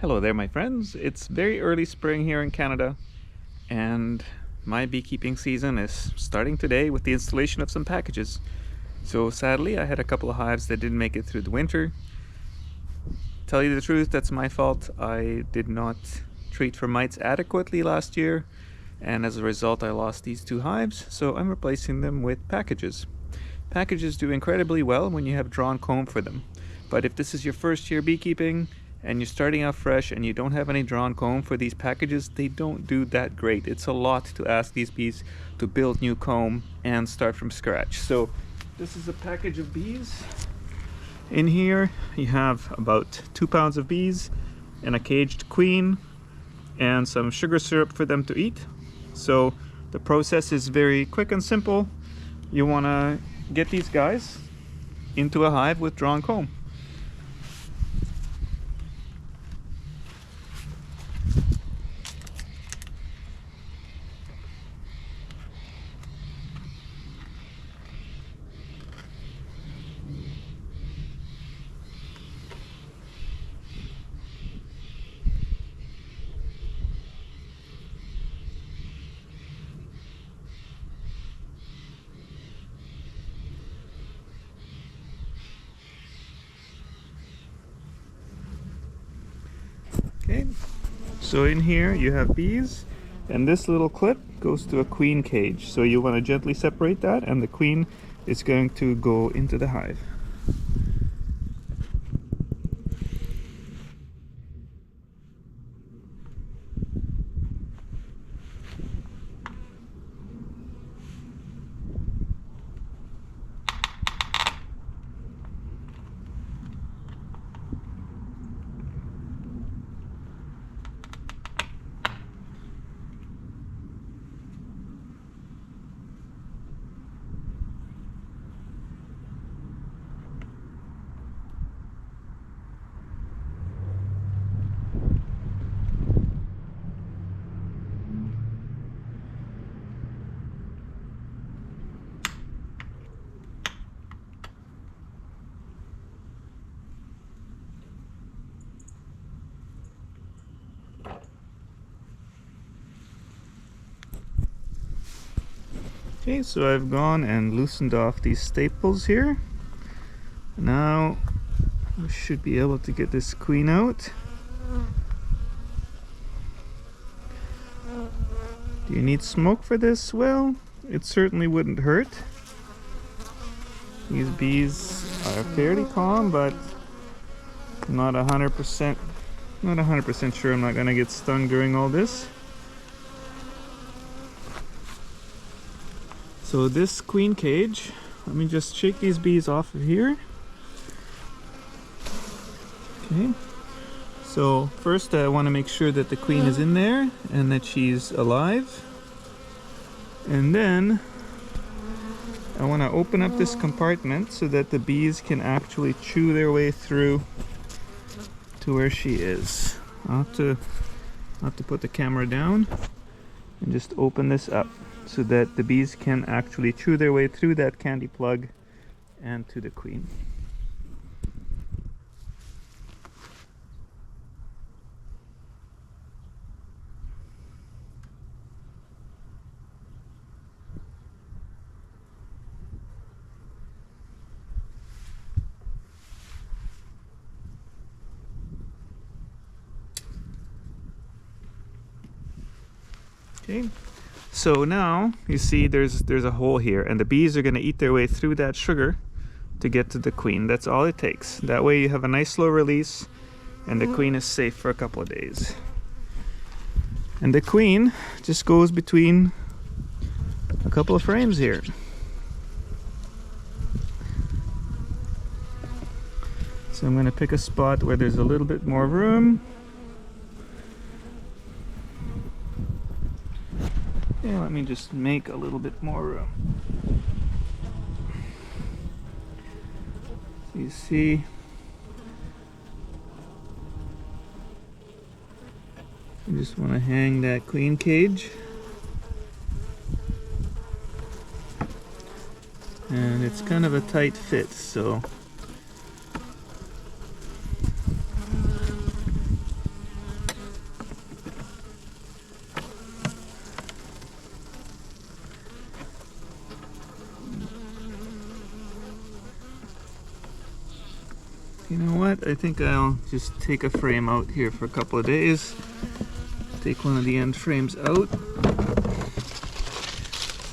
Hello there, my friends. It's very early spring here in Canada, and my beekeeping season is starting today with the installation of some packages. So sadly, I had a couple of hives that didn't make it through the winter. Tell you the truth, that's my fault. I did not treat for mites adequately last year, and as a result I lost these two hives, so I'm replacing them with packages. Packages do incredibly well when you have drawn comb for them, but if this is your first year beekeeping and you're starting out fresh and you don't have any drawn comb for these packages, they don't do that great. It's a lot to ask these bees to build new comb and start from scratch. So this is a package of bees. In here you have about 2 pounds of bees and a caged queen and some sugar syrup for them to eat. So the process is very quick and simple. You want to get these guys into a hive with drawn comb. Okay, so in here you have bees, and this little clip goes to a queen cage. So you want to gently separate that, and the queen is going to go into the hive. Okay, so I've gone and loosened off these staples here. Now we should be able to get this queen out. Do you need smoke for this? Well, it certainly wouldn't hurt. These bees are fairly calm, but not 100% sure I'm not gonna get stung during all this. So this queen cage, let me just shake these bees off of here. Okay, so first I want to make sure that the queen is in there and that she's alive. And then I want to open up this compartment so that the bees can actually chew their way through to where she is. I'll have to put the camera down and just open this up so that the bees can actually chew their way through that candy plug and to the queen. Okay. So now you see there's a hole here, and the bees are going to eat their way through that sugar to get to the queen. That's all it takes. That way you have a nice slow release and the queen is safe for a couple of days. And the queen just goes between a couple of frames here. So I'm going to pick a spot where there's a little bit more room. Yeah, let me just make a little bit more room. So you see, you just want to hang that queen cage. And it's kind of a tight fit, so what? I think I'll just take a frame out here for a couple of days. Take one of the end frames out.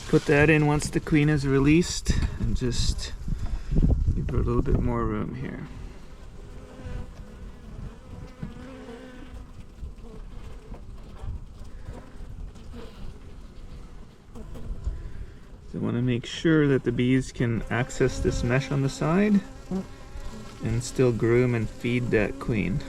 Put that in once the queen is released and just give her a little bit more room here. So I want to make sure that the bees can access this mesh on the side and still groom and feed that queen.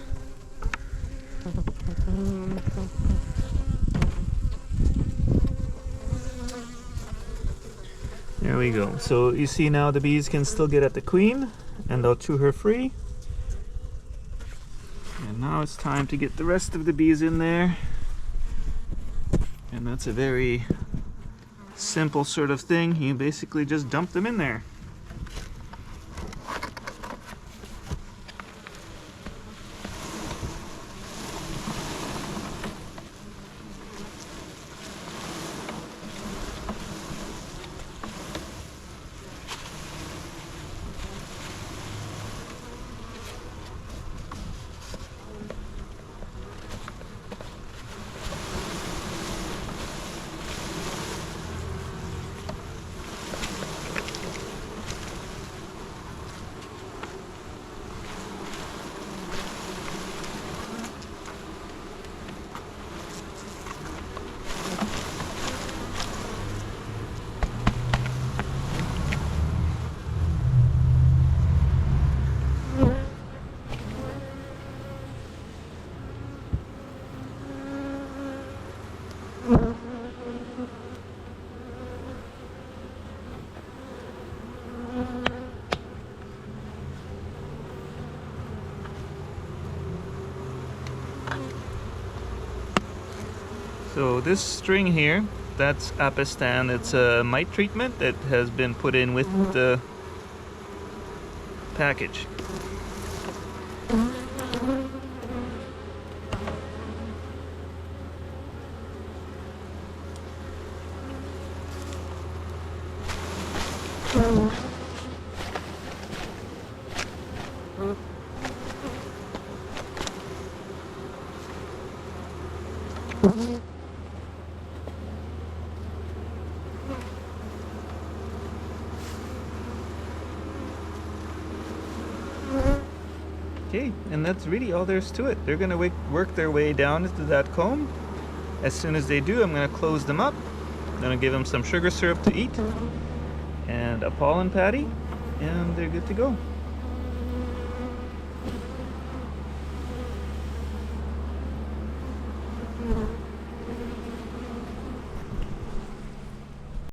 There we go. So you see now the bees can still get at the queen and they'll chew her free. And now it's time to get the rest of the bees in there. And that's a very simple sort of thing. You basically just dump them in there. So this string here, that's Apistan. It's a mite treatment that has been put in with the package. Okay, and that's really all there is to it. They're going to work their way down into that comb. As soon as they do, I'm going to close them up. I'm going to give them some sugar syrup to eat and a pollen patty, and they're good to go.